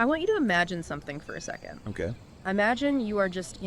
I want you to imagine something for a second. Okay. Imagine you are just,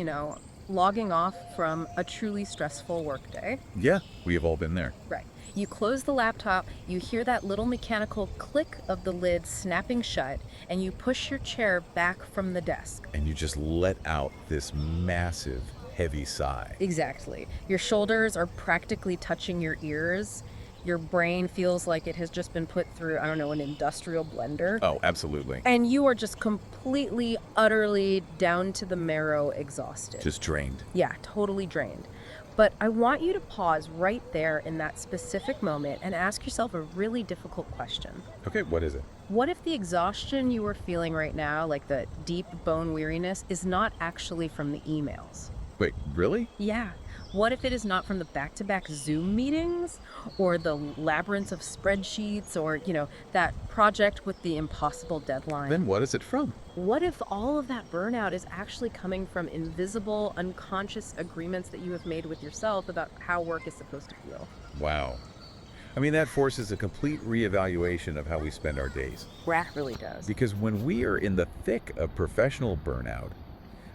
logging off from a truly stressful workday. Yeah, we have all been there. Right. You close the laptop, you hear that little mechanical click of the lid snapping shut, and you push your chair back from the desk. And you just let out this massive, heavy sigh. Exactly. Your shoulders are practically touching your ears. Your brain feels like it has just been put through, I don't know, an industrial blender. Oh, absolutely. And you are just completely, utterly down to the marrow exhausted. Just drained. Yeah, totally drained. But I want you to pause right there in that specific moment and ask yourself a really difficult question. Okay, what is it? What if the exhaustion you are feeling right now, like the deep bone weariness, is not actually from the emails? Wait, really? Yeah. What if it is not from the back-to-back Zoom meetings or the labyrinth of spreadsheets or, that project with the impossible deadline? Then what is it from? What if all of that burnout is actually coming from invisible, unconscious agreements that you have made with yourself about how work is supposed to feel? Wow. I mean, that forces a complete reevaluation of how we spend our days. That really does. Because when we are in the thick of professional burnout,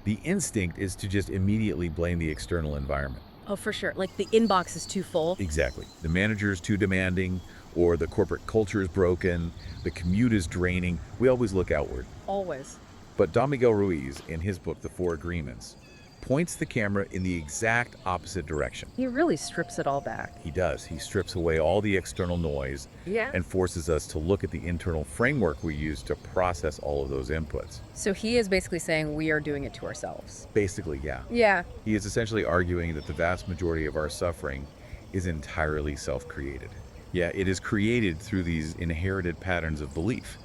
the instinct is to just immediately blame the external environment. Oh, for sure. Like the inbox is too full. Exactly. The manager is too demanding, or the corporate culture is broken, the commute is draining. We always look outward. Always. But Don Miguel Ruiz, in his book, The Four Agreements, points the camera in the exact opposite direction. He really strips it all back. He does. He strips away all the external noise Yeah. and forces us to look at the internal framework we use to process all of those inputs. So he is basically saying we are doing it to ourselves. Basically, yeah. Yeah. He is essentially arguing that the vast majority of our suffering is entirely self-created. Yeah, it is created through these inherited patterns of belief.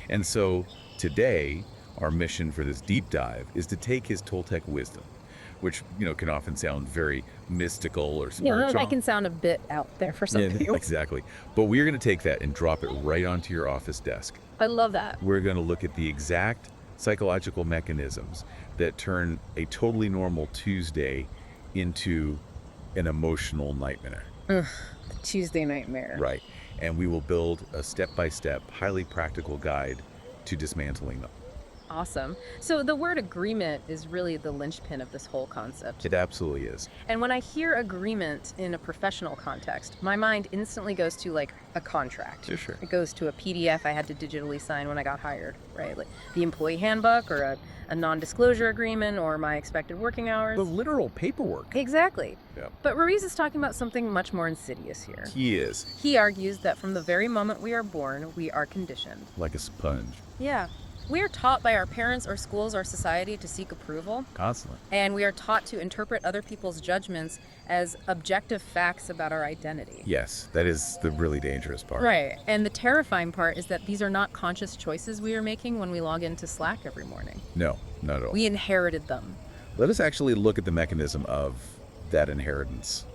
And so today, our mission for this deep dive is to take his Toltec wisdom, which, can often sound very mystical or spiritual. That can sound a bit out there for some Yeah, people. exactly. But we're going to take that and drop it right onto your office desk. I love that. We're going to look at the exact psychological mechanisms that turn a totally normal Tuesday into an emotional nightmare. The Tuesday nightmare. Right. And we will build a step-by-step, highly practical guide to dismantling them. Awesome. So the word agreement is really the linchpin of this whole concept. It absolutely is. And when I hear agreement in a professional context, my mind instantly goes to like a contract. Sure. It goes to a PDF I had to digitally sign when I got hired, right? Like the employee handbook or a non-disclosure agreement or my expected working hours. The literal paperwork. Exactly. Yeah. But Ruiz is talking about something much more insidious here. He is. He argues that from the very moment we are born, we are conditioned. Like a sponge. Yeah. We are taught by our parents or schools or society to seek approval, Constantly. and we are taught to interpret other people's judgments as objective facts about our identity. Yes, that is the really dangerous part. Right. And the terrifying part is that these are not conscious choices we are making when we log into Slack every morning. No, not at all. We inherited them. Let us actually look at the mechanism of that inheritance,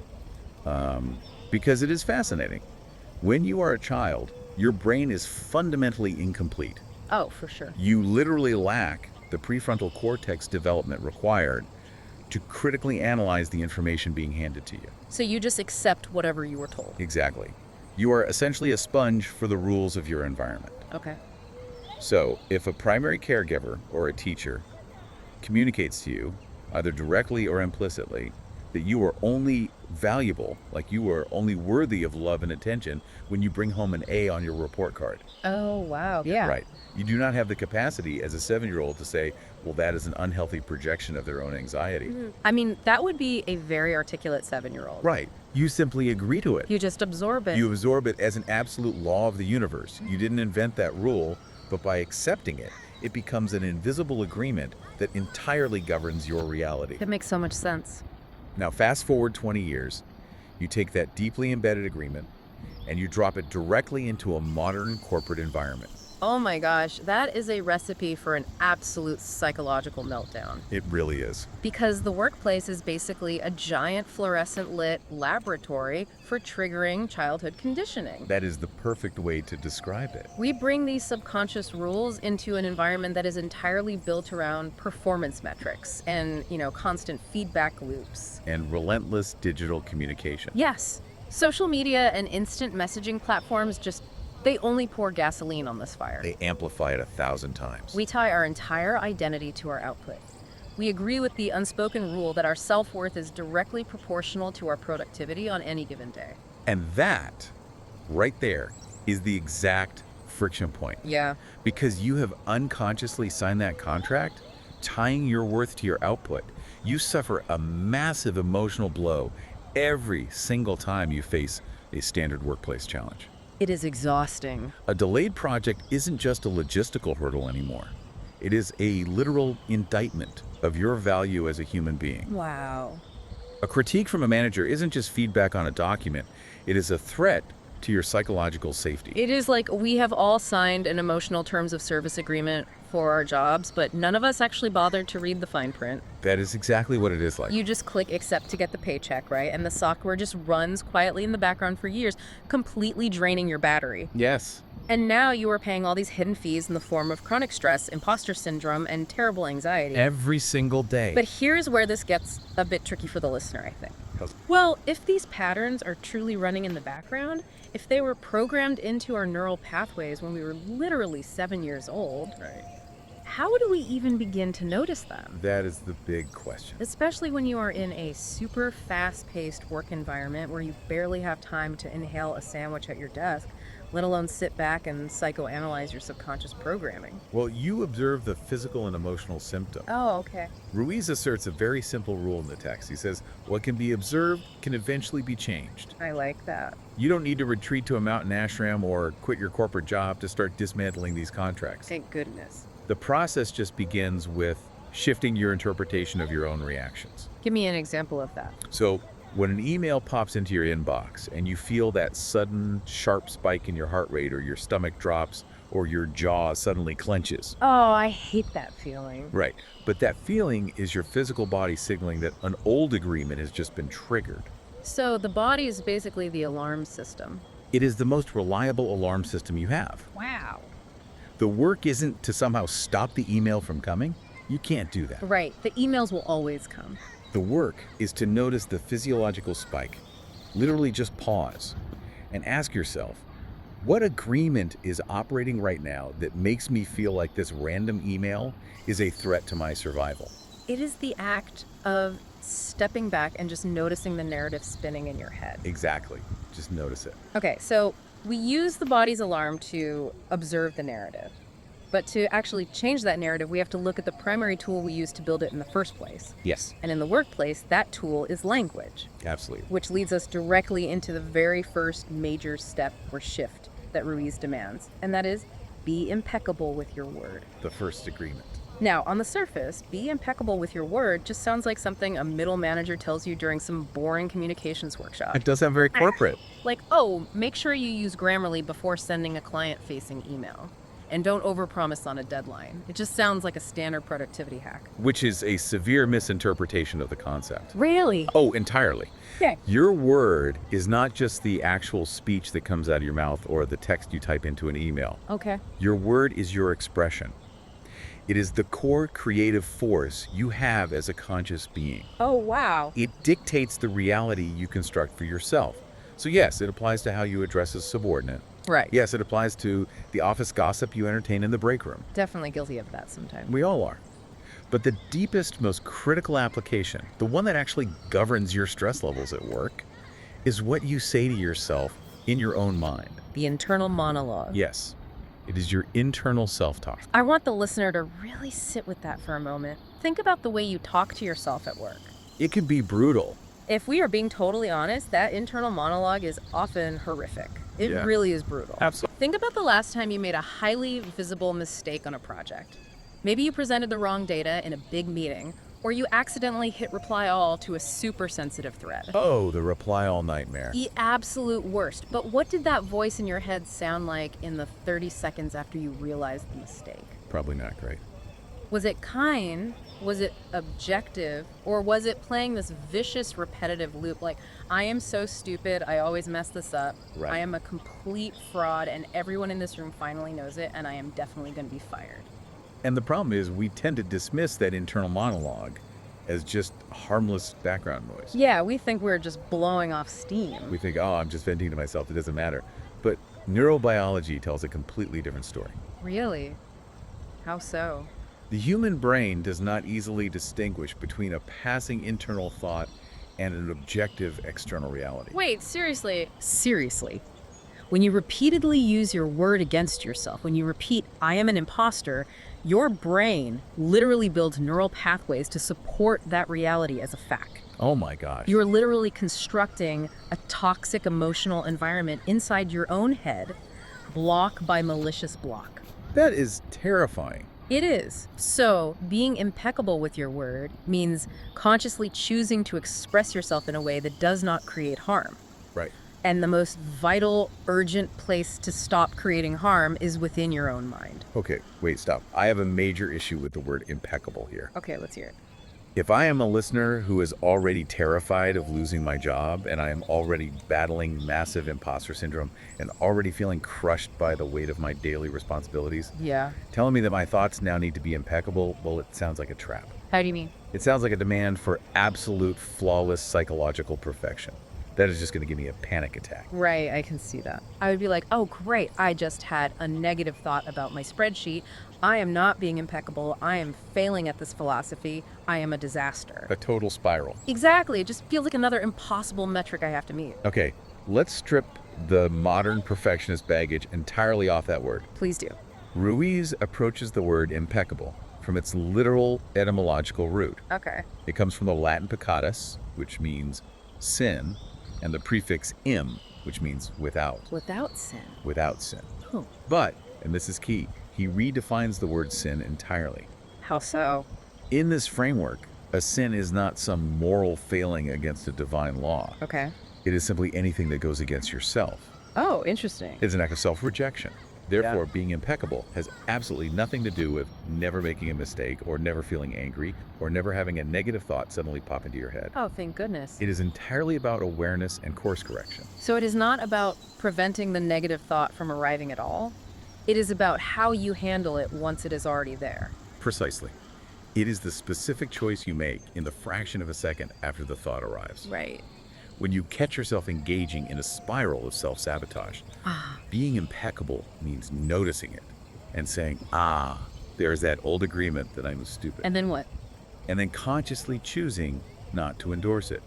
because it is fascinating. When you are a child, your brain is fundamentally incomplete. Oh, for sure. You literally lack the prefrontal cortex development required to critically analyze the information being handed to you. So you just accept whatever you were told. Exactly. You are essentially a sponge for the rules of your environment. Okay. So, if a primary caregiver or a teacher communicates to you, either directly or implicitly, that you are only valuable, like you are only worthy of love and attention when you bring home an A on your report card. Oh, wow. Yeah. Right. You do not have the capacity as a 7-year-old to say, well, that is an unhealthy projection of their own anxiety. I mean, that would be a very articulate 7-year-old. Right. You simply agree to it. You just absorb it. You absorb it as an absolute law of the universe. You didn't invent that rule, but by accepting it, it becomes an invisible agreement that entirely governs your reality. That makes so much sense. Now, fast forward 20 years, you take that deeply embedded agreement and you drop it directly into a modern corporate environment. Oh my gosh, that is a recipe for an absolute psychological meltdown. It really is. Because the workplace is basically a giant fluorescent lit laboratory for triggering childhood conditioning. That is the perfect way to describe it. We bring these subconscious rules into an environment that is entirely built around performance metrics and, constant feedback loops. And relentless digital communication. Yes, social media and instant messaging platforms They only pour gasoline on this fire. They amplify it 1,000 times. We tie our entire identity to our output. We agree with the unspoken rule that our self-worth is directly proportional to our productivity on any given day. And that, right there, is the exact friction point. Yeah. Because you have unconsciously signed that contract, tying your worth to your output. You suffer a massive emotional blow every single time you face a standard workplace challenge. It is exhausting. A delayed project isn't just a logistical hurdle anymore. It is a literal indictment of your value as a human being. Wow. A critique from a manager isn't just feedback on a document. It is a threat to your psychological safety. It is like we have all signed an emotional terms of service agreement for our jobs, but none of us actually bothered to read the fine print. That is exactly what it is like. You just click accept to get the paycheck, right? And the software just runs quietly in the background for years, completely draining your battery. Yes. And now you are paying all these hidden fees in the form of chronic stress, imposter syndrome, and terrible anxiety. Every single day. But here's where this gets a bit tricky for the listener, I think. Well, if these patterns are truly running in the background, if they were programmed into our neural pathways when we were literally 7 years old, Right. how do we even begin to notice them? That is the big question. Especially when you are in a super fast-paced work environment where you barely have time to inhale a sandwich at your desk, let alone sit back and psychoanalyze your subconscious programming. Well, you observe the physical and emotional symptom. Oh, okay. Ruiz asserts a very simple rule in the text. He says, what can be observed can eventually be changed. I like that. You don't need to retreat to a mountain ashram or quit your corporate job to start dismantling these contracts. Thank goodness. The process just begins with shifting your interpretation of your own reactions. Give me an example of that. So, when an email pops into your inbox and you feel that sudden sharp spike in your heart rate, or your stomach drops, or your jaw suddenly clenches. Oh, I hate that feeling. Right. But that feeling is your physical body signaling that an old agreement has just been triggered. So the body is basically the alarm system. It is the most reliable alarm system you have. Wow. The work isn't to somehow stop the email from coming. You can't do that. Right. The emails will always come. The work is to notice the physiological spike. Literally just pause and ask yourself, what agreement is operating right now that makes me feel like this random email is a threat to my survival? It is the act of stepping back and just noticing the narrative spinning in your head. Exactly. Just notice it. Okay, so we use the body's alarm to observe the narrative. But to actually change that narrative, we have to look at the primary tool we used to build it in the first place. Yes, And in the workplace, that tool is language, absolutely. which leads us directly into the very first major step or shift that Ruiz demands, and that is be impeccable with your word. The first agreement. Now, on the surface, be impeccable with your word just sounds like something a middle manager tells you during some boring communications workshop. It does sound very corporate. Like, oh, make sure you use Grammarly before sending a client-facing email. And don't overpromise on a deadline. It just sounds like a standard productivity hack. Which is a severe misinterpretation of the concept. Really? Oh, entirely. Okay. Your word is not just the actual speech that comes out of your mouth or the text you type into an email. Okay. Your word is your expression. It is the core creative force you have as a conscious being. Oh, wow. It dictates the reality you construct for yourself. So yes, it applies to how you address a subordinate. Right. Yes, it applies to the office gossip you entertain in the break room. Definitely guilty of that sometimes. We all are. But the deepest, most critical application, the one that actually governs your stress levels at work, is what you say to yourself in your own mind. The internal monologue. Yes, it is your internal self-talk. I want the listener to really sit with that for a moment. Think about the way you talk to yourself at work. It can be brutal. If we are being totally honest, that internal monologue is often horrific. It Yeah. really is brutal. Absolutely. Think about the last time you made a highly visible mistake on a project. Maybe you presented the wrong data in a big meeting, or you accidentally hit reply all to a super sensitive thread. Oh, the reply all nightmare. The absolute worst. But what did that voice in your head sound like in the 30 seconds after you realized the mistake? Probably not great. Was it kind? Was it objective? Or was it playing this vicious, repetitive loop like, I am so stupid, I always mess this up, Right. I am a complete fraud, and everyone in this room finally knows it, and I am definitely going to be fired? And the problem is we tend to dismiss that internal monologue as just harmless background noise. Yeah, we think we're just blowing off steam. We think, oh, I'm just venting to myself, it doesn't matter. But Neurobiology tells a completely different story. Really? How so? The human brain does not easily distinguish between a passing internal thought and an objective external reality. Wait, seriously? Seriously. When you repeatedly use your word against yourself, when you repeat, I am an imposter, your brain literally builds neural pathways to support that reality as a fact. Oh my gosh. You're literally constructing a toxic emotional environment inside your own head, block by malicious block. That is terrifying. It is. So, being impeccable with your word means consciously choosing to express yourself in a way that does not create harm. Right. And the most vital, urgent place to stop creating harm is within your own mind. Okay, wait, stop. I have a major issue with the word impeccable here. Okay, let's hear it. If I am a listener who is already terrified of losing my job and I am already battling massive imposter syndrome and already feeling crushed by the weight of my daily responsibilities, Yeah. telling me that my thoughts now need to be impeccable, well, it sounds like a trap. How do you mean? It sounds like a demand for absolute flawless psychological perfection. That is just going to give me a panic attack. Right, I can see that. I would be like, oh, great, I just had a negative thought about my spreadsheet. I am not being impeccable. I am failing at this philosophy. I am a disaster. A total spiral. Exactly. It just feels like another impossible metric I have to meet. Okay, let's strip the modern perfectionist baggage entirely off that word. Please do. Ruiz approaches the word impeccable from its literal etymological root. Okay. It comes from the Latin peccatus, which means sin, and the prefix im, which means without Without sin. Oh. But, and this is key, he redefines the word sin entirely. How so? In this framework, a sin is not some moral failing against a divine law. Okay. It is simply anything that goes against yourself. Oh, interesting. It's an act of self-rejection. Therefore, being impeccable has absolutely nothing to do with never making a mistake or never feeling angry or never having a negative thought suddenly pop into your head. Oh, thank goodness. It is entirely about awareness and course correction. So it is not about preventing the negative thought from arriving at all. It is about how you handle it once it is already there. Precisely. It is the specific choice you make in the fraction of a second after the thought arrives. Right. When you catch yourself engaging in a spiral of self-sabotage, being impeccable means noticing it and saying, there's that old agreement that I'm stupid. And then what? And then consciously choosing not to endorse it.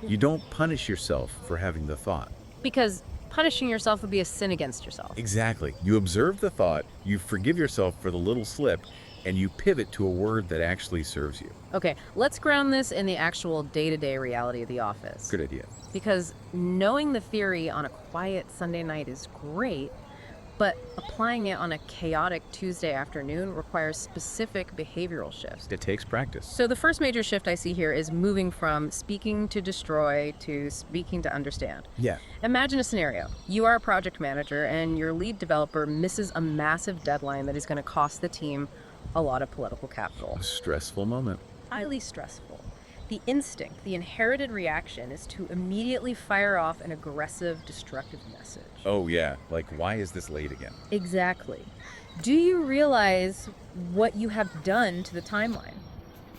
You don't punish yourself for having the thought. Because punishing yourself would be a sin against yourself. Exactly. You observe the thought, you forgive yourself for the little slip, and you pivot to a word that actually serves you. Okay, let's ground this in the actual day-to-day reality of the office. Good idea. Because knowing the theory on a quiet Sunday night is great, but applying it on a chaotic Tuesday afternoon requires specific behavioral shifts. It takes practice. So the first major shift I see here is moving from speaking to destroy to speaking to understand. Yeah. Imagine a scenario. You are a project manager and your lead developer misses a massive deadline that is going to cost the team a lot of political capital. A stressful moment. Highly stressful. The instinct, the inherited reaction is to immediately fire off an aggressive, destructive message. Oh yeah, like why is this late again? Exactly. Do you realize what you have done to the timeline?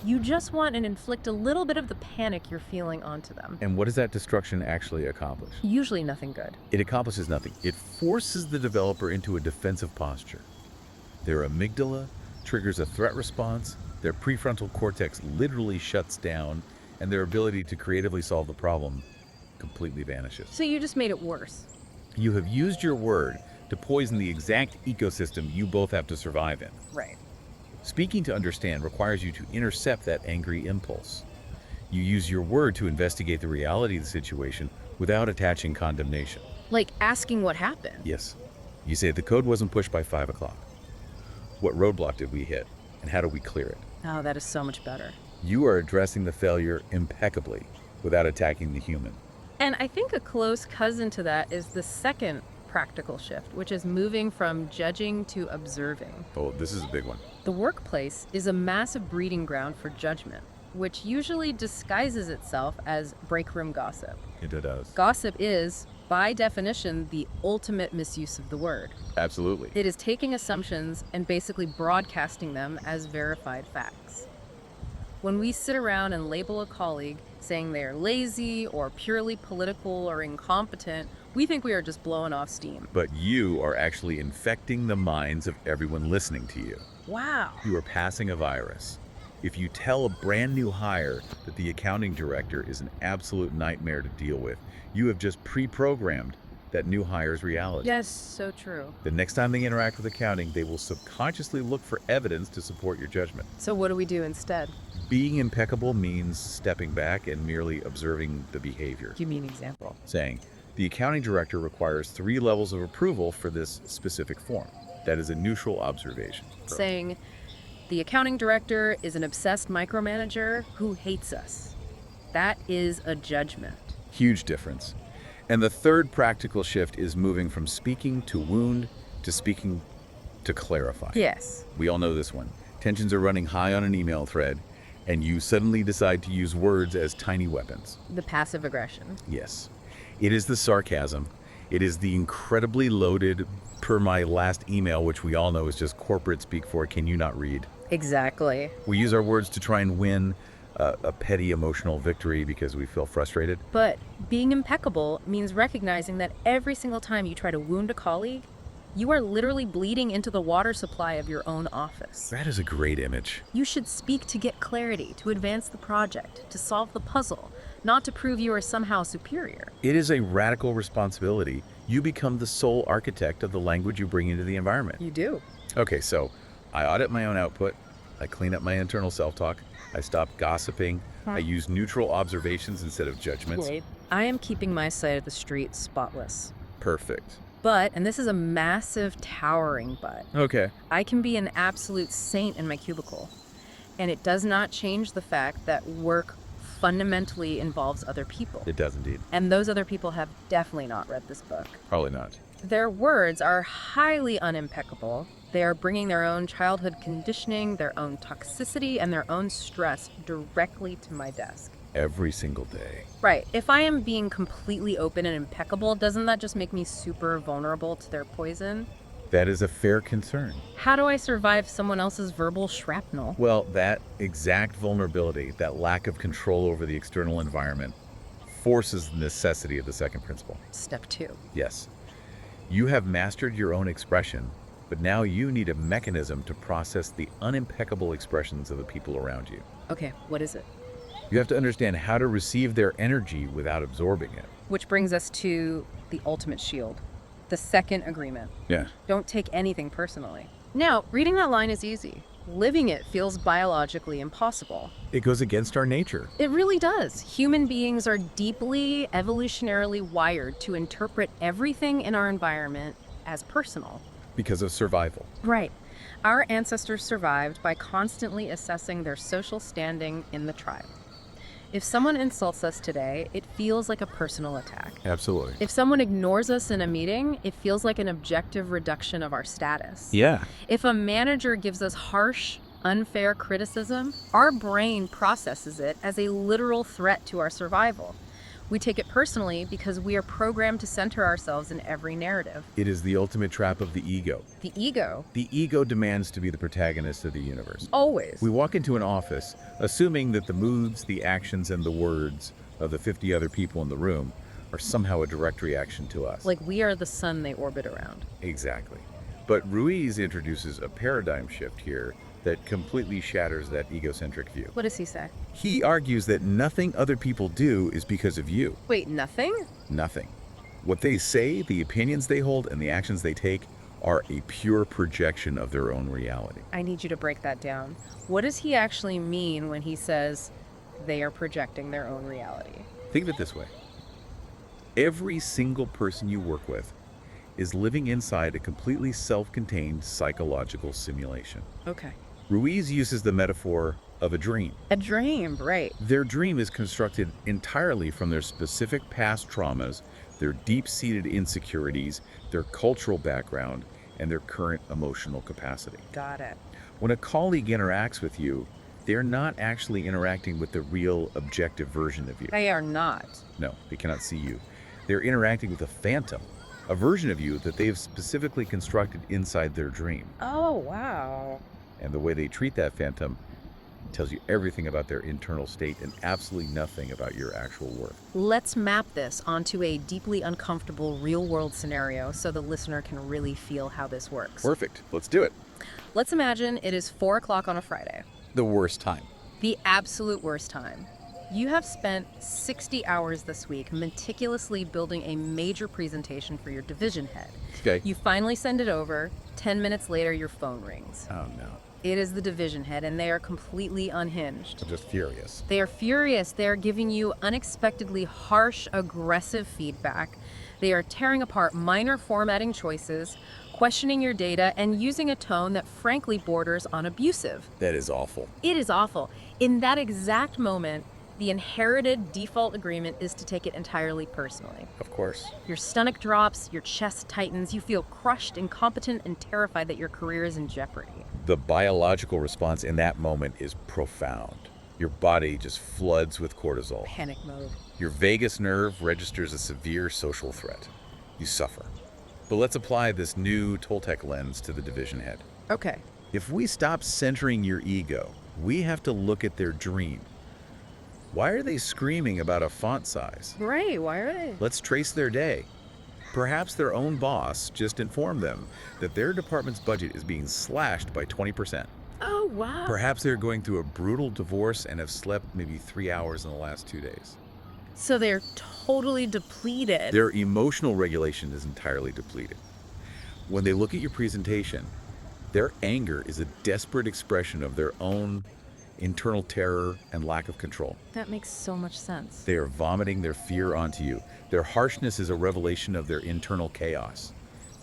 You just want and inflict a little bit of the panic you're feeling onto them. And what does that destruction actually accomplish? Usually nothing good. It accomplishes nothing. It forces the developer into a defensive posture. Their amygdala triggers a threat response, their prefrontal cortex literally shuts down, and their ability to creatively solve the problem completely vanishes. So you just made it worse. You have used your word to poison the exact ecosystem you both have to survive in. Right. Speaking to understand requires you to intercept that angry impulse. You use your word to investigate the reality of the situation without attaching condemnation. Like asking what happened. Yes. You say the code wasn't pushed by 5 o'clock. What roadblock did we hit, and how do we clear it? Oh, that is so much better. You are addressing the failure impeccably without attacking the human. And I think a close cousin to that is the second practical shift, which is moving from judging to observing. Oh, this is a big one. The workplace is a massive breeding ground for judgment, which usually disguises itself as break room gossip. It does. Gossip is, by definition, the ultimate misuse of the word. Absolutely. It is taking assumptions and basically broadcasting them as verified facts. When we sit around and label a colleague saying they are lazy or purely political or incompetent, we think we are just blowing off steam. But you are actually infecting the minds of everyone listening to you. Wow. You are passing a virus. If you tell a brand new hire that the accounting director is an absolute nightmare to deal with, you have just pre-programmed that new hire's reality. Yes, so true. The next time they interact with accounting, they will subconsciously look for evidence to support your judgment. So what do we do instead? Being impeccable means stepping back and merely observing the behavior. Give me an example. Saying, the accounting director requires 3 levels of approval for this specific form. That is a neutral observation. Saying, the accounting director is an obsessed micromanager who hates us. That is a judgment. Huge difference. And the third practical shift is moving from speaking to wound to speaking to clarify. Yes. We all know this one. Tensions are running high on an email thread, and you suddenly decide to use words as tiny weapons. The passive aggression. Yes. It is the sarcasm. It is the incredibly loaded, per my last email, which we all know is just corporate speak for can you not read. Exactly. We use our words to try and win a petty emotional victory because we feel frustrated. But being impeccable means recognizing that every single time you try to wound a colleague, you are literally bleeding into the water supply of your own office. That is a great image. You should speak to get clarity, to advance the project, to solve the puzzle, not to prove you are somehow superior. It is a radical responsibility. You become the sole architect of the language you bring into the environment. You do. Okay, so I audit my own output. I clean up my internal self-talk. I stop gossiping. I use neutral observations instead of judgments. I am keeping my side of the street spotless. Perfect. But, and this is a massive, towering but, Okay. I can be an absolute saint in my cubicle. And it does not change the fact that work fundamentally involves other people. It does indeed. And those other people have definitely not read this book. Probably not. Their words are highly unimpeccable. They are bringing their own childhood conditioning, their own toxicity, and their own stress directly to my desk. Every single day. Right. If I am being completely open and impeccable, doesn't that just make me super vulnerable to their poison? That is a fair concern. How do I survive someone else's verbal shrapnel? Well, that exact vulnerability, that lack of control over the external environment, forces the necessity of the second principle. Step 2. Yes. You have mastered your own expression, but now you need a mechanism to process the unimpeccable expressions of the people around you. Okay, what is it? You have to understand how to receive their energy without absorbing it. Which brings us to the ultimate shield, the second agreement. Yeah. Don't take anything personally. Now, reading that line is easy. Living it feels biologically impossible. It goes against our nature. It really does. Human beings are deeply evolutionarily wired to interpret everything in our environment as personal. Because of survival. Right. Our ancestors survived by constantly assessing their social standing in the tribe. If someone insults us today, it feels like a personal attack. Absolutely. If someone ignores us in a meeting, it feels like an objective reduction of our status. Yeah. If a manager gives us harsh, unfair criticism, our brain processes it as a literal threat to our survival. We take it personally because we are programmed to center ourselves in every narrative. It is the ultimate trap of the ego. The ego. The ego demands to be the protagonist of the universe. Always. We walk into an office assuming that the moods, the actions, and the words of the 50 other people in the room are somehow a direct reaction to us. Like we are the sun they orbit around. Exactly. But Ruiz introduces a paradigm shift here that completely shatters that egocentric view. What does he say? He argues that nothing other people do is because of you. Wait, nothing? Nothing. What they say, the opinions they hold, and the actions they take are a pure projection of their own reality. I need you to break that down. What does he actually mean when he says they are projecting their own reality? Think of it this way. Every single person you work with is living inside a completely self-contained psychological simulation. Okay. Ruiz uses the metaphor of a dream. A dream, right. Their dream is constructed entirely from their specific past traumas, their deep-seated insecurities, their cultural background, and their current emotional capacity. Got it. When a colleague interacts with you, they're not actually interacting with the real objective version of you. They are not. No, they cannot see you. They're interacting with a phantom, a version of you that they have specifically constructed inside their dream. Oh, wow. And the way they treat that phantom tells you everything about their internal state and absolutely nothing about your actual worth. Let's map this onto a deeply uncomfortable real-world scenario so the listener can really feel how this works. Perfect. Let's do it. Let's imagine it is 4 o'clock on a Friday. The worst time. The absolute worst time. You have spent 60 hours this week meticulously building a major presentation for your division head. Okay. You finally send it over. 10 minutes later, your phone rings. Oh, no. It is the division head, and they are completely unhinged. I'm just furious. They are furious. They are giving you unexpectedly harsh, aggressive feedback. They are tearing apart minor formatting choices, questioning your data, and using a tone that frankly borders on abusive. That is awful. It is awful. In that exact moment, the inherited default agreement is to take it entirely personally. Of course. Your stomach drops, your chest tightens, you feel crushed, incompetent, and terrified that your career is in jeopardy. The biological response in that moment is profound. Your body just floods with cortisol. Panic mode. Your vagus nerve registers a severe social threat. You suffer. But let's apply this new Toltec lens to the division head. Okay. If we stop centering your ego, we have to look at their dream. Why are they screaming about a font size? Right, why are they? Let's trace their day. Perhaps their own boss just informed them that their department's budget is being slashed by 20%. Oh, wow. Perhaps they're going through a brutal divorce and have slept maybe 3 hours in the last 2 days. So they're totally depleted. Their emotional regulation is entirely depleted. When they look at your presentation, their anger is a desperate expression of their own internal terror and lack of control. That makes so much sense. They are vomiting their fear onto you. Their harshness is a revelation of their internal chaos.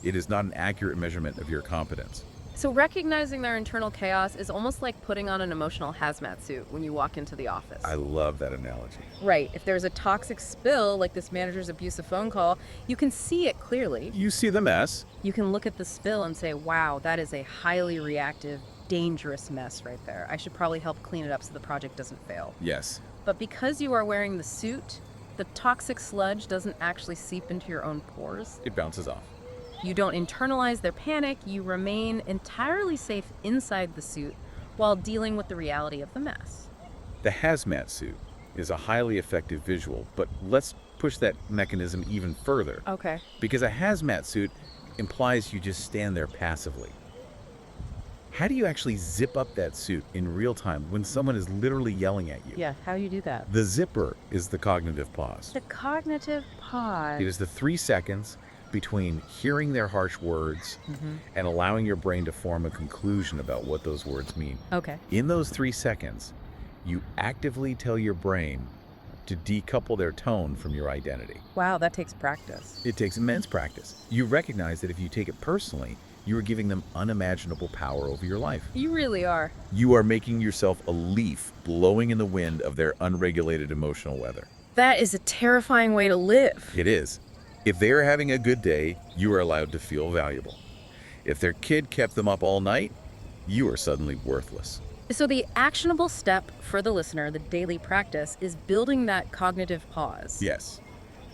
It is not an accurate measurement of your competence. So recognizing their internal chaos is almost like putting on an emotional hazmat suit when you walk into the office. I love that analogy. Right. If there's a toxic spill, like this manager's abusive phone call, you can see it clearly. You see the mess. You can look at the spill and say, wow, that is a highly reactive, dangerous mess right there. I should probably help clean it up so the project doesn't fail. Yes. But because you are wearing the suit, the toxic sludge doesn't actually seep into your own pores. It bounces off. You don't internalize their panic, you remain entirely safe inside the suit while dealing with the reality of the mess. The hazmat suit is a highly effective visual, but let's push that mechanism even further. Okay. Because a hazmat suit implies you just stand there passively. How do you actually zip up that suit in real time when someone is literally yelling at you? Yeah, how do you do that? The zipper is the cognitive pause. The cognitive pause. It is the 3 seconds between hearing their harsh words and allowing your brain to form a conclusion about what those words mean. Okay. In those 3 seconds, you actively tell your brain to decouple their tone from your identity. Wow, that takes practice. It takes immense practice. You recognize that if you take it personally, you are giving them unimaginable power over your life. You really are. You are making yourself a leaf blowing in the wind of their unregulated emotional weather. That is a terrifying way to live. It is. If they are having a good day, you are allowed to feel valuable. If their kid kept them up all night, you are suddenly worthless. So the actionable step for the listener, the daily practice, is building that cognitive pause. Yes.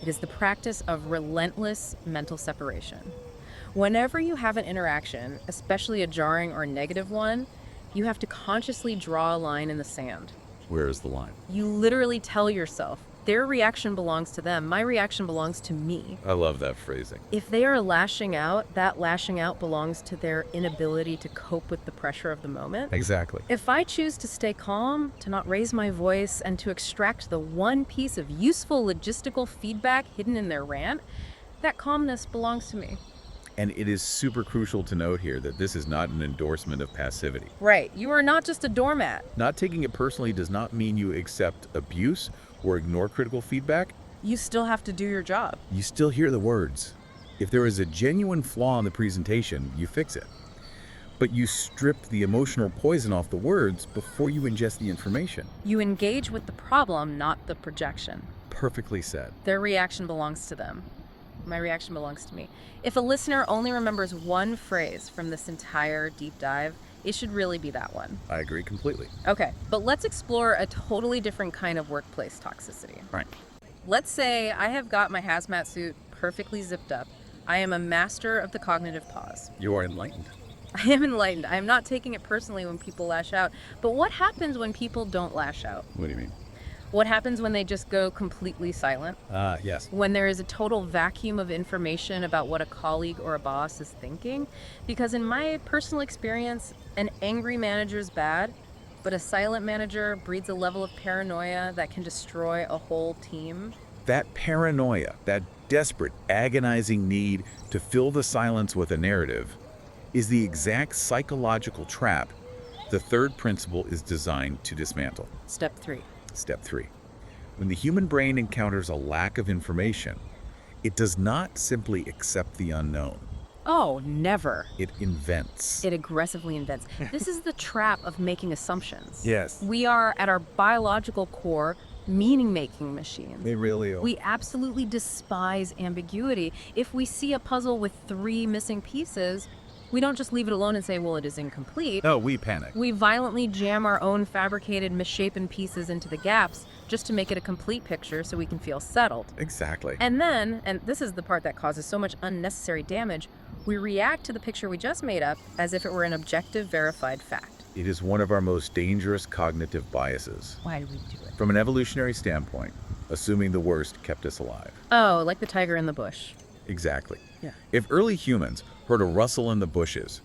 It is the practice of relentless mental separation. Whenever you have an interaction, especially a jarring or negative one, you have to consciously draw a line in the sand. Where is the line? You literally tell yourself, their reaction belongs to them, my reaction belongs to me. I love that phrasing. If they are lashing out, that lashing out belongs to their inability to cope with the pressure of the moment. Exactly. If I choose to stay calm, to not raise my voice, and to extract the one piece of useful logistical feedback hidden in their rant, that calmness belongs to me. And it is super crucial to note here that this is not an endorsement of passivity. Right. You are not just a doormat. Not taking it personally does not mean you accept abuse or ignore critical feedback. You still have to do your job. You still hear the words. If there is a genuine flaw in the presentation, you fix it. But you strip the emotional poison off the words before you ingest the information. You engage with the problem, not the projection. Perfectly said. Their reaction belongs to them. My reaction belongs to me. If a listener only remembers one phrase from this entire deep dive, it should really be that one. I agree completely. Okay, but let's explore a totally different kind of workplace toxicity. Right. Let's say I have got my hazmat suit perfectly zipped up. I am a master of the cognitive pause. You are enlightened. I am enlightened. I am not taking it personally when people lash out. But what happens when people don't lash out? What do you mean? What happens when they just go completely silent? Yes. When there is a total vacuum of information about what a colleague or a boss is thinking? Because in my personal experience, an angry manager is bad, but a silent manager breeds a level of paranoia that can destroy a whole team. That paranoia, that desperate, agonizing need to fill the silence with a narrative, is the exact psychological trap the third principle is designed to dismantle. Step 3. Step 3. When the human brain encounters a lack of information, it does not simply accept the unknown. Oh, never. It invents. It aggressively invents. This is the trap of making assumptions. Yes. We are, at our biological core, meaning-making machines. They really are. We absolutely despise ambiguity. If we see a puzzle with 3 missing pieces, we don't just leave it alone and say, well, it is incomplete. No, we panic. We violently jam our own fabricated, misshapen pieces into the gaps just to make it a complete picture so we can feel settled. Exactly. And then, and this is the part that causes so much unnecessary damage, we react to the picture we just made up as if it were an objective, verified fact. It is one of our most dangerous cognitive biases. Why do we do it? From an evolutionary standpoint, assuming the worst kept us alive. Oh, like the tiger in the bush. Exactly. Yeah. If early humans heard a rustle in the bushes,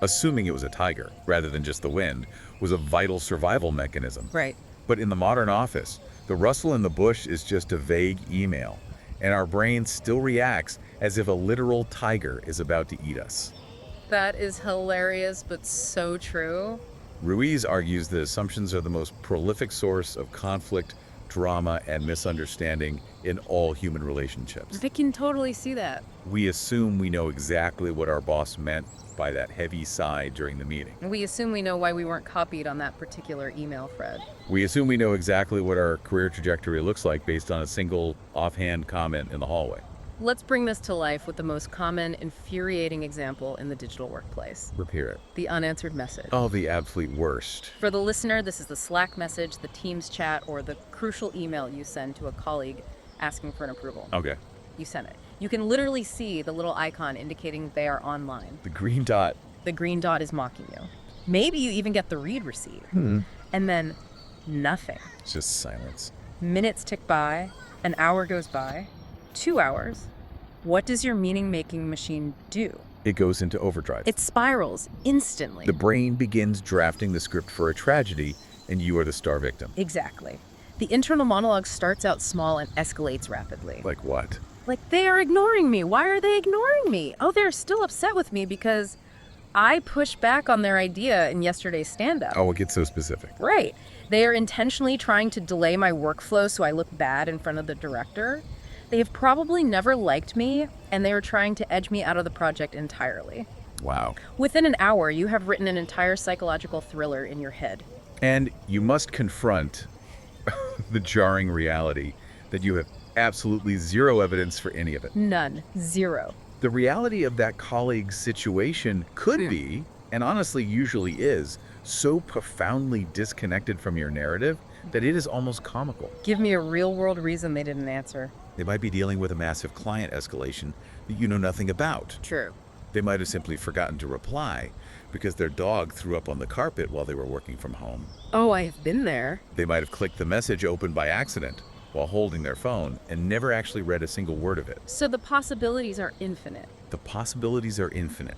assuming it was a tiger rather than just the wind, was a vital survival mechanism. Right. But in the modern office, the rustle in the bush is just a vague email, and our brain still reacts as if a literal tiger is about to eat us. That is hilarious, but so true. Ruiz argues that assumptions are the most prolific source of conflict, drama, and misunderstanding in all human relationships. I can totally see that. We assume we know exactly what our boss meant by that heavy sigh during the meeting. We assume we know why we weren't copied on that particular email thread. We assume we know exactly what our career trajectory looks like based on a single offhand comment in the hallway. Let's bring this to life with the most common, infuriating example in the digital workplace. Repeat it. The unanswered message. Oh, the absolute worst. For the listener, this is the Slack message, the Teams chat, or the crucial email you send to a colleague asking for an approval. Okay. You send it. You can literally see the little icon indicating they are online. The green dot. The green dot is mocking you. Maybe you even get the read receipt. And then nothing. It's just silence. Minutes tick by, an hour goes by, 2 hours. What does your meaning-making machine do? It goes into overdrive. It spirals instantly. The brain begins drafting the script for a tragedy, and you are the star victim. Exactly. The internal monologue starts out small and escalates rapidly. Like what? Like, they are ignoring me. Why are they ignoring me? Oh, they're still upset with me because I pushed back on their idea in yesterday's stand-up. Oh, it gets so specific. Right. They are intentionally trying to delay my workflow so I look bad in front of the director. They have probably never liked me, and they are trying to edge me out of the project entirely. Wow. Within an hour, you have written an entire psychological thriller in your head. And you must confront the jarring reality that you have absolutely zero evidence for any of it. None. Zero. The reality of that colleague's situation could be, and honestly usually is, so profoundly disconnected from your narrative that it is almost comical. Give me a real-world reason they didn't answer. They might be dealing with a massive client escalation that you know nothing about. True. They might have simply forgotten to reply because their dog threw up on the carpet while they were working from home. Oh, I have been there. They might have clicked the message open by accident while holding their phone and never actually read a single word of it. So the possibilities are infinite. The possibilities are infinite.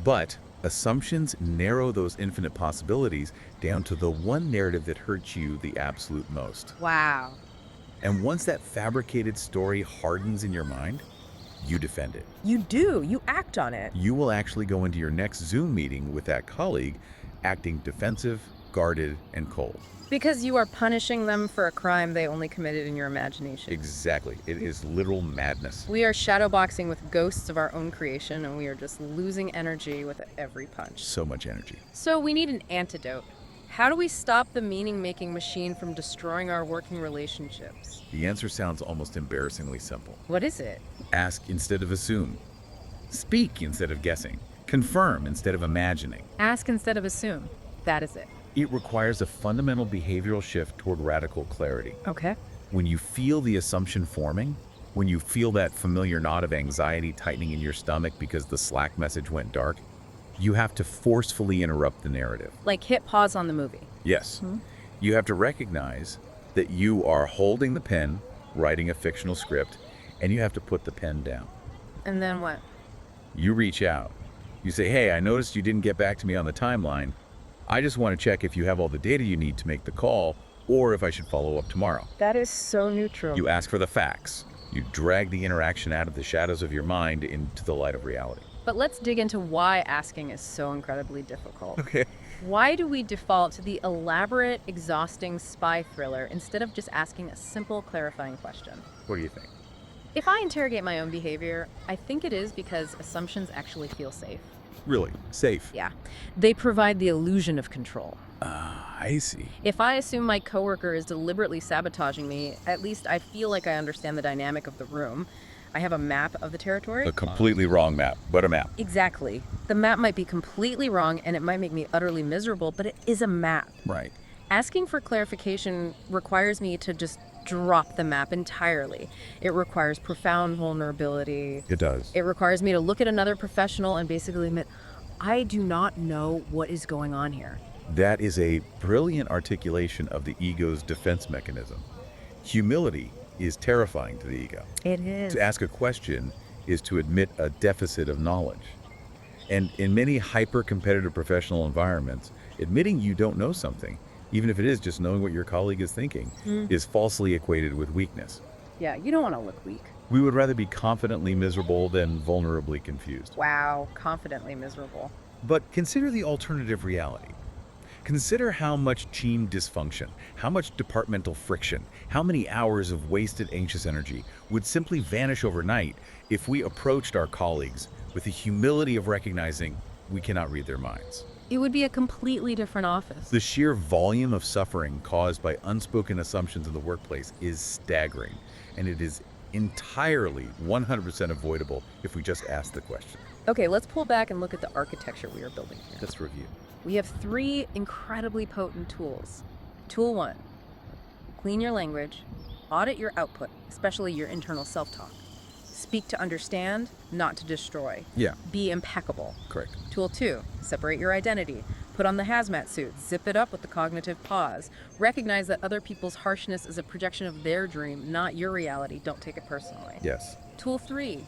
But assumptions narrow those infinite possibilities down to the one narrative that hurts you the absolute most. Wow. And once that fabricated story hardens in your mind, you defend it. You do. You act on it. You will actually go into your next Zoom meeting with that colleague acting defensive, guarded, and cold. Because you are punishing them for a crime they only committed in your imagination. Exactly. It is literal madness. We are shadowboxing with ghosts of our own creation, and we are just losing energy with every punch. So much energy. So we need an antidote. How do we stop the meaning-making machine from destroying our working relationships? The answer sounds almost embarrassingly simple. What is it? Ask instead of assume. Speak instead of guessing. Confirm instead of imagining. Ask instead of assume. That is it. It requires a fundamental behavioral shift toward radical clarity. Okay. When you feel the assumption forming, when you feel that familiar knot of anxiety tightening in your stomach because the Slack message went dark, You have to forcefully interrupt the narrative. Like hit pause on the movie. Yes. You have to recognize that you are holding the pen, writing a fictional script, and you have to put the pen down. And then what? You reach out. You say, hey, I noticed you didn't get back to me on the timeline. I just want to check if you have all the data you need to make the call, or if I should follow up tomorrow. That is so neutral. You ask for the facts. You drag the interaction out of the shadows of your mind into the light of reality. But let's dig into why asking is so incredibly difficult. Okay. Why do we default to the elaborate, exhausting spy thriller instead of just asking a simple, clarifying question? What do you think? If I interrogate my own behavior, I think it is because assumptions actually feel safe. Really? Safe? Yeah. They provide the illusion of control. I see. If I assume my coworker is deliberately sabotaging me, at least I feel like I understand the dynamic of the room. I have a map of the territory. A completely wrong map, but a map. Exactly. The map might be completely wrong and it might make me utterly miserable, but it is a map. Right. Asking for clarification requires me to just drop the map entirely. It requires profound vulnerability. It does. It requires me to look at another professional and basically admit, I do not know what is going on here. That is a brilliant articulation of the ego's defense mechanism. Humility is terrifying to the ego. It is. To ask a question is to admit a deficit of knowledge. And in many hyper-competitive professional environments, admitting you don't know something, even if it is just knowing what your colleague is thinking, is falsely equated with weakness. Yeah, you don't want to look weak. We would rather be confidently miserable than vulnerably confused. Wow, confidently miserable. But consider the alternative reality. Consider how much team dysfunction, how much departmental friction, how many hours of wasted anxious energy would simply vanish overnight if we approached our colleagues with the humility of recognizing we cannot read their minds. It would be a completely different office. The sheer volume of suffering caused by unspoken assumptions in the workplace is staggering, and it is entirely 100% avoidable if we just ask the question. Okay, let's pull back and look at the architecture we are building here. Let's review. We have 3 incredibly potent tools. Tool 1, clean your language, audit your output, especially your internal self-talk. Speak to understand, not to destroy. Yeah, Be impeccable. correct. Tool 2, separate your identity. Put on the hazmat suit, zip it up with the cognitive pause. Recognize that other people's harshness is a projection of their dream, not your reality. Don't take it personally. Yes. Tool 3,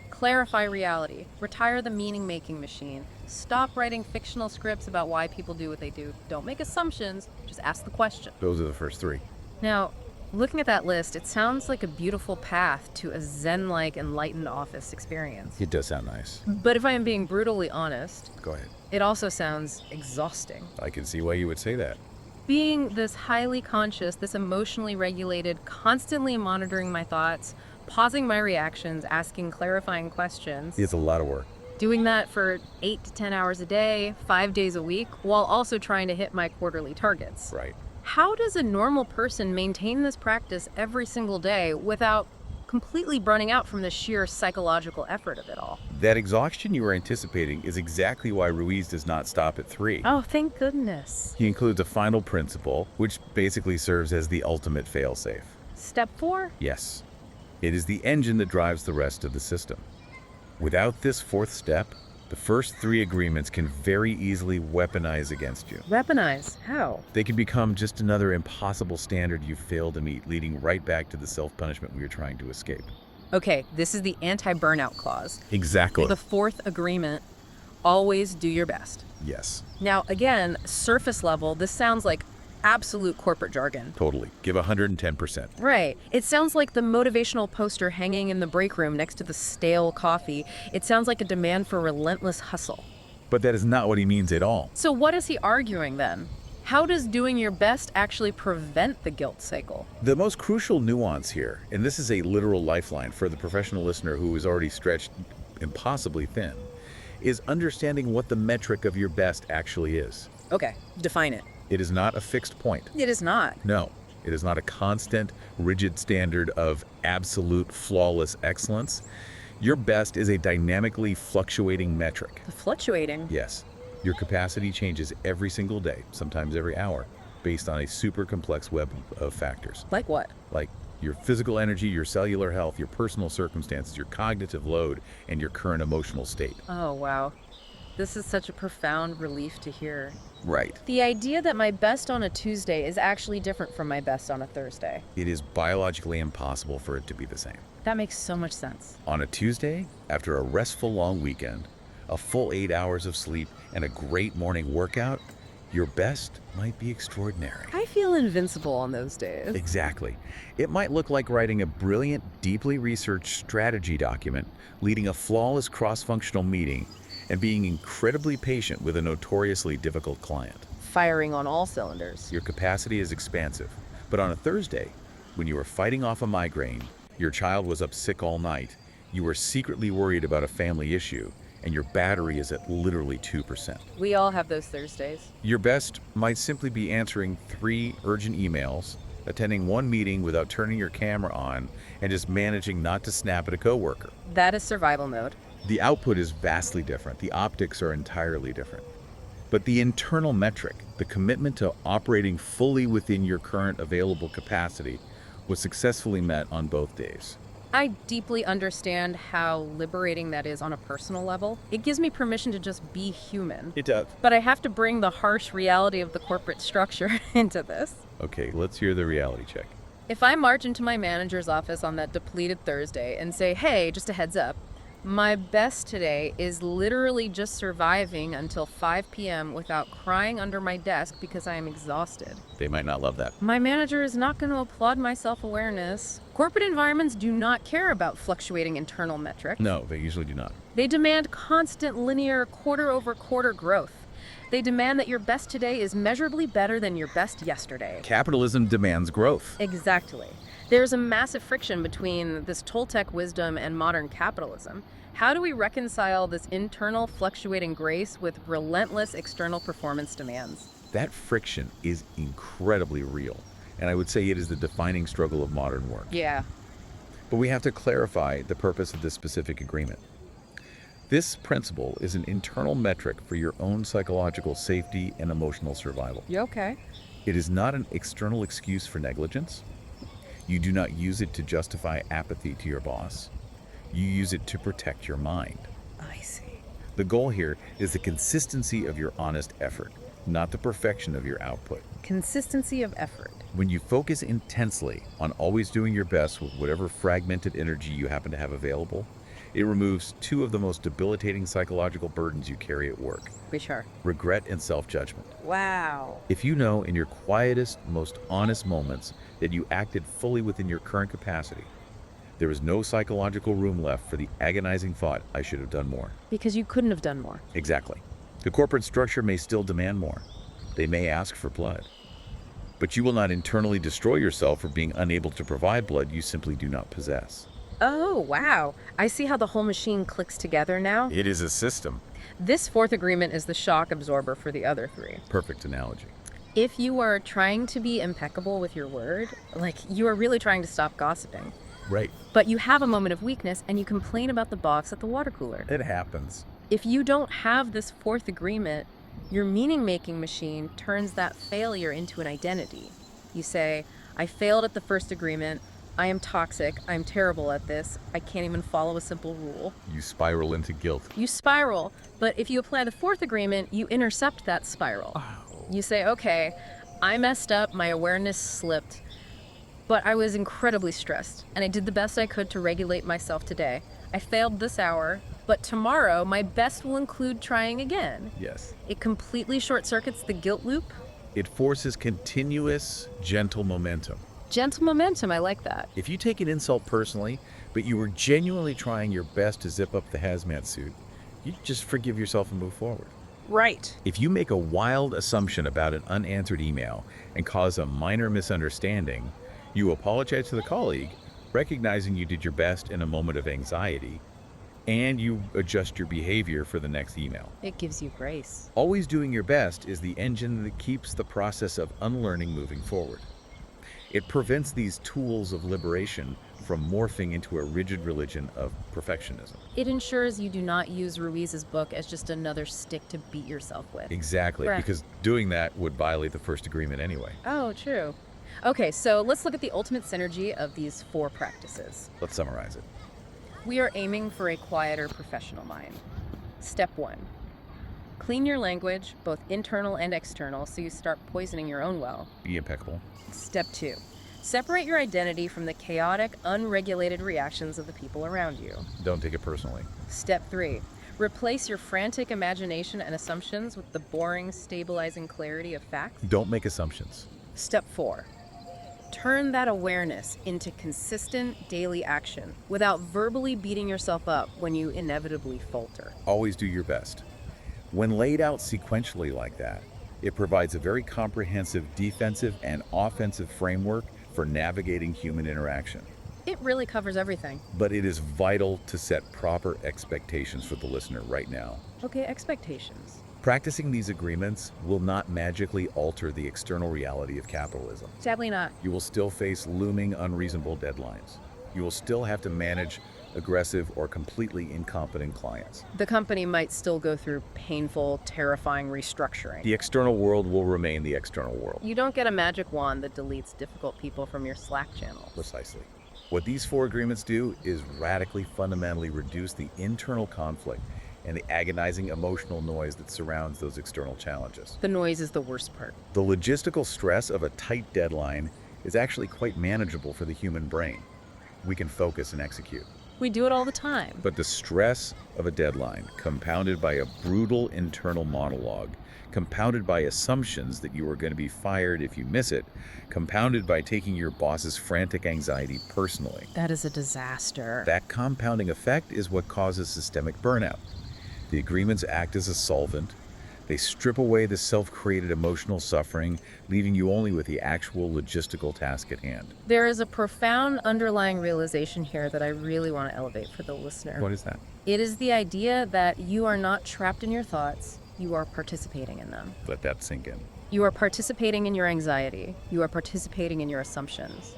clarify reality. Retire the meaning-making machine. Stop writing fictional scripts about why people do what they do. Don't make assumptions, just ask the question. Those are the first 3. Now, looking at that list, it sounds like a beautiful path to a Zen-like enlightened office experience. It does sound nice. But if I am being brutally honest, Go ahead. it also sounds exhausting. I can see why you would say that. Being this highly conscious, this emotionally regulated, constantly monitoring my thoughts, pausing my reactions, asking clarifying questions. It's a lot of work. Doing that for 8 to 10 hours a day, 5 days a week, while also trying to hit my quarterly targets. Right. How does a normal person maintain this practice every single day without completely burning out from the sheer psychological effort of it all? That exhaustion you were anticipating is exactly why Ruiz does not stop at 3. Oh, thank goodness. He includes a final principle, which basically serves as the ultimate failsafe. Step 4? Yes, it is the engine that drives the rest of the system. Without this 4th step, the first 3 agreements can very easily weaponize against you. Weaponize? How? They can become just another impossible standard you fail to meet, leading right back to the self-punishment we are trying to escape. Okay, this is the anti-burnout clause. Exactly. The 4th agreement, always do your best. Yes, Now, again, surface level, this sounds like absolute corporate jargon. totally. Give 110%. Right. It sounds like the motivational poster hanging in the break room next to the stale coffee. It sounds like a demand for relentless hustle. But that is not what he means at all. So what is he arguing then? How does doing your best actually prevent the guilt cycle? The most crucial nuance here, and this is a literal lifeline for the professional listener who is already stretched impossibly thin, is understanding what the metric of your best actually is. Okay, define it. It is not a fixed point. It is not. No, it is not a constant, rigid standard of absolute, flawless excellence. Your best is a dynamically fluctuating metric. The fluctuating. Yes, your capacity changes every single day, sometimes every hour, based on a super complex web of factors. Like what? Like your physical energy, your cellular health, your personal circumstances, your cognitive load, and your current emotional state. Oh, wow. This is such a profound relief to hear. Right. The idea that my best on a Tuesday is actually different from my best on a Thursday. It is biologically impossible for it to be the same. That makes so much sense. On a Tuesday, after a restful long weekend, a full 8 hours of sleep, and a great morning workout, your best might be extraordinary. I feel invincible on those days. Exactly. It might look like writing a brilliant, deeply researched strategy document, leading a flawless cross-functional meeting, and being incredibly patient with a notoriously difficult client. Firing on all cylinders. Your capacity is expansive. But on a Thursday, when you were fighting off a migraine, your child was up sick all night, you were secretly worried about a family issue, and your battery is at literally 2%. We all have those Thursdays. Your best might simply be answering 3 urgent emails, attending 1 meeting without turning your camera on, and just managing not to snap at a coworker. That is survival mode. The output is vastly different. The optics are entirely different. But the internal metric, the commitment to operating fully within your current available capacity, was successfully met on both days. I deeply understand how liberating that is on a personal level. It gives me permission to just be human. It does. But I have to bring the harsh reality of the corporate structure into this. Okay, let's hear the reality check. If I march into my manager's office on that depleted Thursday and say, hey, just a heads up, my best today is literally just surviving until 5 p.m. without crying under my desk because I am exhausted. They might not love that. My manager is not going to applaud my self-awareness. Corporate environments do not care about fluctuating internal metrics. No, they usually do not. They demand constant linear quarter-over-quarter growth. They demand that your best today is measurably better than your best yesterday. Capitalism demands growth. Exactly. There's a massive friction between this Toltec wisdom and modern capitalism. How do we reconcile this internal fluctuating grace with relentless external performance demands? That friction is incredibly real, and I would say it is the defining struggle of modern work. Yeah. But we have to clarify the purpose of this specific agreement. This principle is an internal metric for your own psychological safety and emotional survival. You okay? It is not an external excuse for negligence. You do not use it to justify apathy to your boss. You use it to protect your mind. I see. The goal here is the consistency of your honest effort, not the perfection of your output. Consistency of effort. When you focus intensely on always doing your best with whatever fragmented energy you happen to have available, it removes 2 of the most debilitating psychological burdens you carry at work: Which are? regret and self-judgment. Wow. If you know in your quietest, most honest moments that you acted fully within your current capacity, there is no psychological room left for the agonizing thought, I should have done more. Because you couldn't have done more. Exactly. The corporate structure may still demand more. They may ask for blood. But you will not internally destroy yourself for being unable to provide blood you simply do not possess. Oh, wow. I see how the whole machine clicks together now. It is a system. This 4th agreement is the shock absorber for the other 3. Perfect analogy. If you are trying to be impeccable with your word, like you are really trying to stop gossiping, Right. but you have a moment of weakness and you complain about the box at the water cooler. It happens. If you don't have this 4th agreement, your meaning-making machine turns that failure into an identity. You say, I failed at the 1st agreement, I am toxic, I'm terrible at this, I can't even follow a simple rule. You spiral into guilt. You spiral, but if you apply the 4th agreement, you intercept that spiral. You say, okay, I messed up, my awareness slipped, but I was incredibly stressed, and I did the best I could to regulate myself today. I failed this hour, but tomorrow my best will include trying again. Yes. It completely short-circuits the guilt loop. It forces continuous, gentle momentum. Gentle momentum, I like that. If you take an insult personally, but you were genuinely trying your best to zip up the hazmat suit, you just forgive yourself and move forward. Right. If you make a wild assumption about an unanswered email and cause a minor misunderstanding, you apologize to the colleague, recognizing you did your best in a moment of anxiety, and you adjust your behavior for the next email. It gives you grace. Always doing your best is the engine that keeps the process of unlearning moving forward. It prevents these tools of liberation from morphing into a rigid religion of perfectionism. It ensures you do not use Ruiz's book as just another stick to beat yourself with. Exactly, Correct. because doing that would violate the 1st agreement anyway. Oh, true. Okay, so let's look at the ultimate synergy of these 4 practices. Let's summarize it. We are aiming for a quieter professional mind. Step 1. Clean your language, both internal and external, so you start poisoning your own well. Be impeccable. Step 2. Separate your identity from the chaotic, unregulated reactions of the people around you. Don't take it personally. Step 3. Replace your frantic imagination and assumptions with the boring, stabilizing clarity of facts. Don't make assumptions. Step 4. Turn that awareness into consistent daily action without verbally beating yourself up when you inevitably falter. Always do your best. When laid out sequentially like that, it provides a very comprehensive defensive and offensive framework for navigating human interaction. It really covers everything. But it is vital to set proper expectations for the listener right now. Okay, expectations. Practicing these agreements will not magically alter the external reality of capitalism. Sadly not. You will still face looming unreasonable deadlines. You will still have to manage aggressive or completely incompetent clients. The company might still go through painful, terrifying restructuring. The external world will remain the external world. You don't get a magic wand that deletes difficult people from your Slack channel. Precisely. What these 4 agreements do is radically, fundamentally reduce the internal conflict and the agonizing emotional noise that surrounds those external challenges. The noise is the worst part. The logistical stress of a tight deadline is actually quite manageable for the human brain. We can focus and execute. We do it all the time. But the stress of a deadline, compounded by a brutal internal monologue, compounded by assumptions that you are going to be fired if you miss it, compounded by taking your boss's frantic anxiety personally. That is a disaster. That compounding effect is what causes systemic burnout. The agreements act as a solvent. They strip away the self-created emotional suffering, leaving you only with the actual logistical task at hand. There is a profound underlying realization here that I really want to elevate for the listener. What is that? It is the idea that you are not trapped in your thoughts, you are participating in them. Let that sink in. You are participating in your anxiety. You are participating in your assumptions.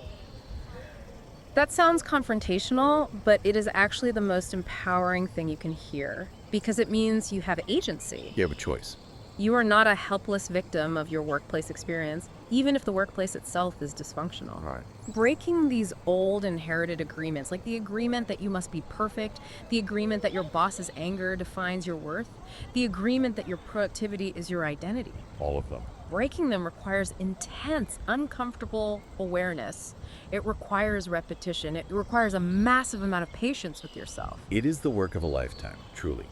That sounds confrontational, but it is actually the most empowering thing you can hear because it means you have agency. You have a choice. You are not a helpless victim of your workplace experience, even if the workplace itself is dysfunctional. Right. Breaking these old inherited agreements, like the agreement that you must be perfect, the agreement that your boss's anger defines your worth, the agreement that your productivity is your identity. All of them. Breaking them requires intense, uncomfortable awareness. It requires repetition. It requires a massive amount of patience with yourself. It is the work of a lifetime, truly.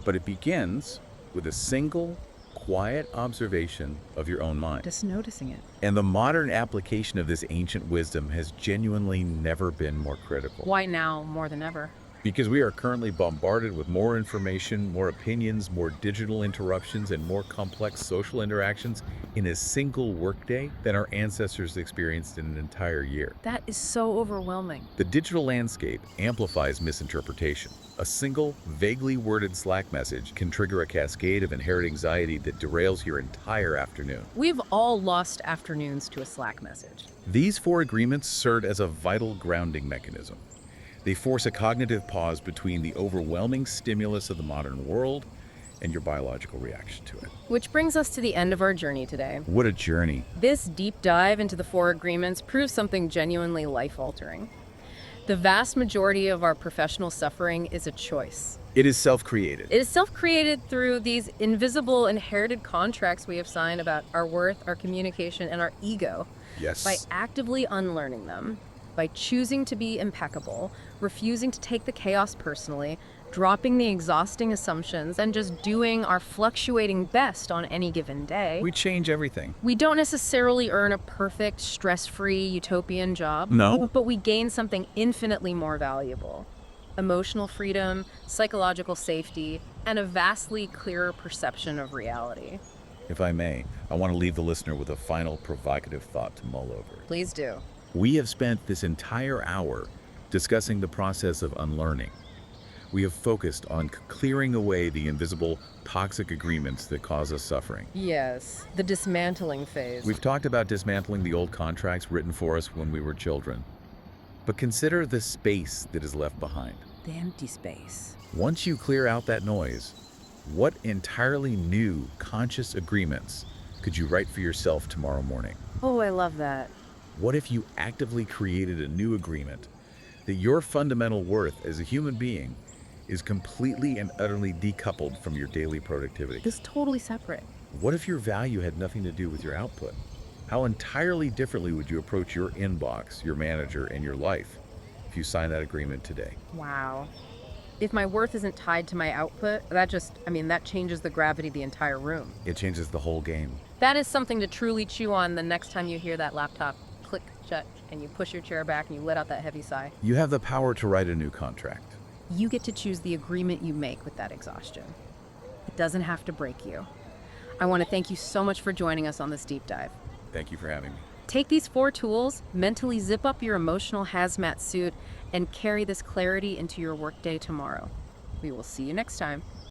But it begins with a single, quiet observation of your own mind. Just noticing it. And the modern application of this ancient wisdom has genuinely never been more critical. Why now more than ever? Because we are currently bombarded with more information, more opinions, more digital interruptions, and more complex social interactions in a single workday than our ancestors experienced in an entire year. That is so overwhelming. The digital landscape amplifies misinterpretation. A single, vaguely worded Slack message can trigger a cascade of inherent anxiety that derails your entire afternoon. We've all lost afternoons to a Slack message. These 4 agreements serve as a vital grounding mechanism. They force a cognitive pause between the overwhelming stimulus of the modern world and your biological reaction to it. Which brings us to the end of our journey today. What a journey. This deep dive into the 4 agreements proves something genuinely life-altering. The vast majority of our professional suffering is a choice. It is self-created. It is self-created through these invisible inherited contracts we have signed about our worth, our communication, and our ego. Yes. By actively unlearning them, by choosing to be impeccable, refusing to take the chaos personally, dropping the exhausting assumptions, and just doing our fluctuating best on any given day. We change everything. We don't necessarily earn a perfect, stress-free, utopian job. No. But we gain something infinitely more valuable. Emotional freedom, psychological safety, and a vastly clearer perception of reality. If I may, I want to leave the listener with a final provocative thought to mull over. Please do. We have spent this entire hour discussing the process of unlearning. We have focused on clearing away the invisible, toxic agreements that cause us suffering. Yes, the dismantling phase. We've talked about dismantling the old contracts written for us when we were children. But consider the space that is left behind. The empty space. Once you clear out that noise, what entirely new, conscious agreements could you write for yourself tomorrow morning? Oh, I love that. What if you actively created a new agreement that your fundamental worth as a human being is completely and utterly decoupled from your daily productivity. It's totally separate. What if your value had nothing to do with your output? How entirely differently would you approach your inbox, your manager, and your life if you signed that agreement today? Wow. If my worth isn't tied to my output, that changes the gravity of the entire room. It changes the whole game. That is something to truly chew on the next time you hear that laptop click shut and you push your chair back and you let out that heavy sigh. You have the power to write a new contract. You get to choose the agreement you make with that exhaustion. It doesn't have to break you. I want to thank you so much for joining us on this deep dive. Thank you for having me. Take these 4 tools, mentally zip up your emotional hazmat suit, and carry this clarity into your workday tomorrow. We will see you next time.